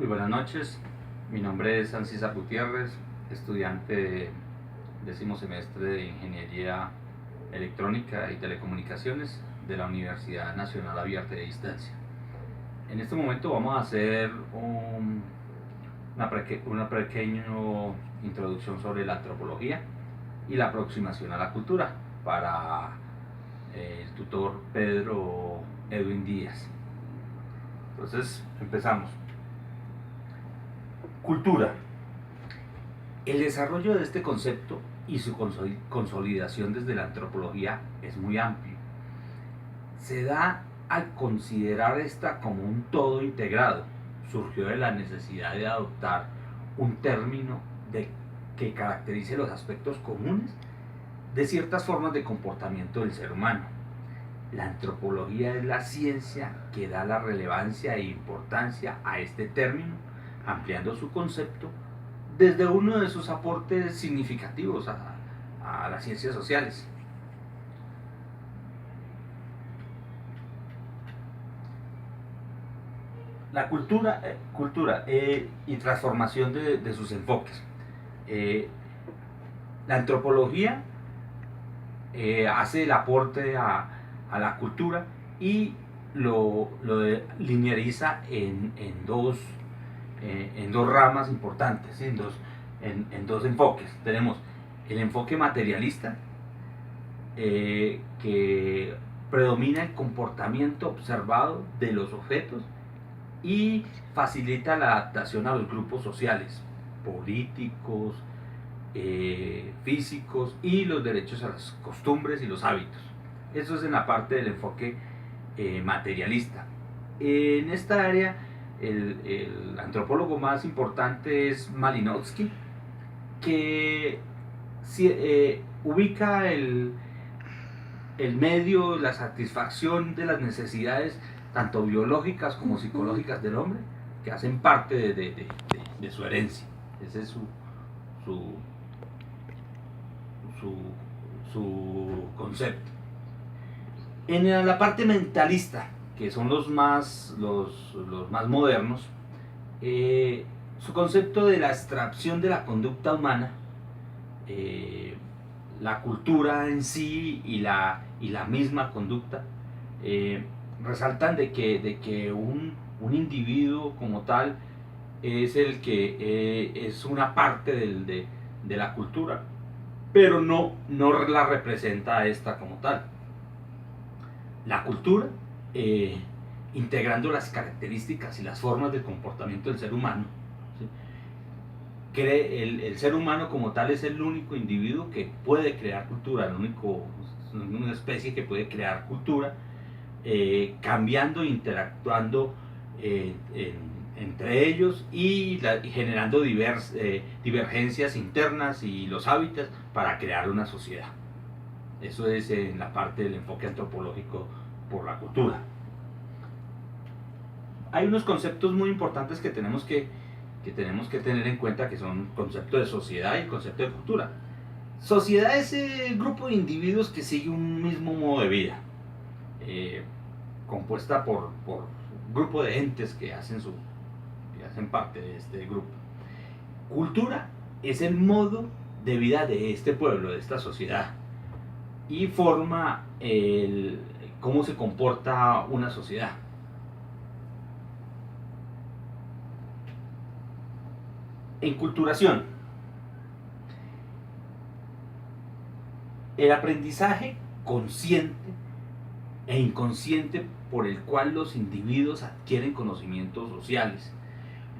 Muy buenas noches, mi nombre es Ancisa Gutiérrez, estudiante de 10º semestre de Ingeniería Electrónica y Telecomunicaciones de la Universidad Nacional Abierta de Distancia. En este momento vamos a hacer una pequeña introducción sobre la antropología y la aproximación a la cultura para el tutor Pedro Edwin Díaz. Entonces, empezamos. Cultura. El desarrollo de este concepto y su consolidación desde la antropología es muy amplio. Se da al considerar esta como un todo integrado. Surgió de la necesidad de adoptar un término que caracterice los aspectos comunes de ciertas formas de comportamiento del ser humano. La antropología es la ciencia que da la relevancia e importancia a este término, ampliando su concepto desde uno de sus aportes significativos a las ciencias sociales. La cultura y transformación de sus enfoques. La antropología hace el aporte a la cultura y lo lineariza en dos ramas importantes, ¿sí? en dos enfoques. Tenemos el enfoque materialista, que predomina el comportamiento observado de los objetos y facilita la adaptación a los grupos sociales, políticos, físicos y los derechos a las costumbres y los hábitos. Eso es en la parte del enfoque materialista. En esta área, el antropólogo más importante es Malinowski, que ubica el medio, la satisfacción de las necesidades tanto biológicas como psicológicas del hombre, que hacen parte de su herencia. Ese es su concepto. En la parte mentalista, que son los más modernos, su concepto de la abstracción de la conducta humana, la cultura en sí y la misma conducta, resaltan de que un individuo como tal es el que es una parte de la cultura, pero no la representa a esta como tal. La cultura, integrando las características y las formas de comportamiento del ser humano, ¿sí? El ser humano como tal es el único individuo que puede crear cultura, una especie que puede crear cultura, cambiando e interactuando entre ellos y generando divergencias internas y los hábitats para crear una sociedad. Eso es en la parte del enfoque antropológico por la cultura. Hay unos conceptos muy importantes que tenemos que tener en cuenta, que son el concepto de sociedad y el concepto de cultura. Sociedad es el grupo de individuos que sigue un mismo modo de vida, compuesta por un grupo de entes que hacen parte de este grupo. Cultura es el modo de vida de este pueblo, de esta sociedad, y forma cómo se comporta una sociedad. Enculturación. El aprendizaje consciente e inconsciente por el cual los individuos adquieren conocimientos sociales,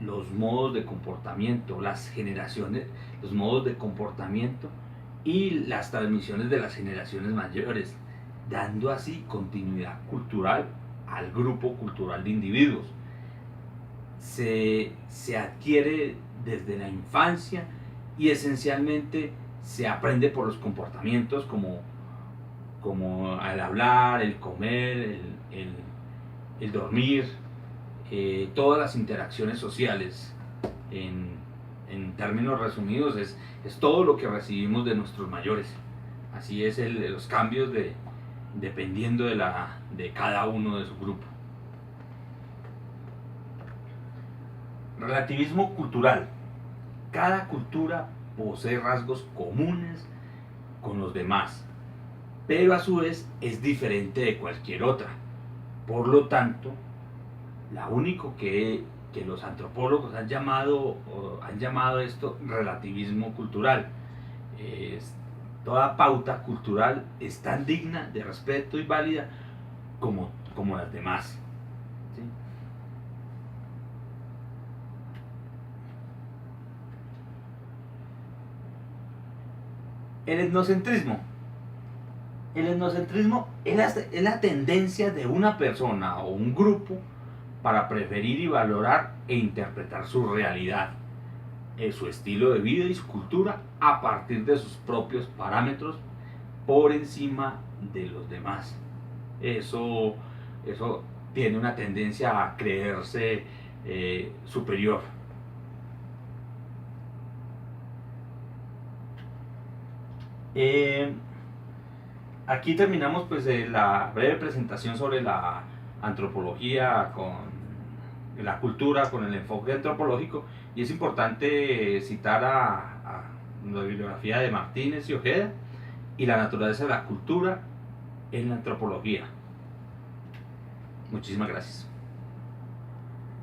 los modos de comportamiento, las generaciones, los modos de comportamiento y las transmisiones de las generaciones mayores, dando así continuidad cultural al grupo cultural de individuos. Se adquiere desde la infancia y esencialmente se aprende por los comportamientos como el hablar, el comer, el dormir, todas las interacciones sociales. En términos resumidos, es todo lo que recibimos de nuestros mayores. Así es los cambios dependiendo de cada uno de su grupo. Relativismo cultural. Cada cultura posee rasgos comunes con los demás, pero a su vez es diferente de cualquier otra. Por lo tanto, la único que los antropólogos han llamado esto relativismo cultural. Es, toda pauta cultural es tan digna de respeto y válida como las demás. ¿Sí? El etnocentrismo. El etnocentrismo es la tendencia de una persona o un grupo para preferir y valorar e interpretar su realidad, su estilo de vida y su cultura a partir de sus propios parámetros por encima de los demás. Eso tiene una tendencia a creerse superior. Eh, Aquí terminamos pues la breve presentación sobre la antropología con la cultura, con el enfoque antropológico, y es importante citar a la bibliografía de Martínez y Ojeda y la naturaleza de la cultura en la antropología. Muchísimas gracias.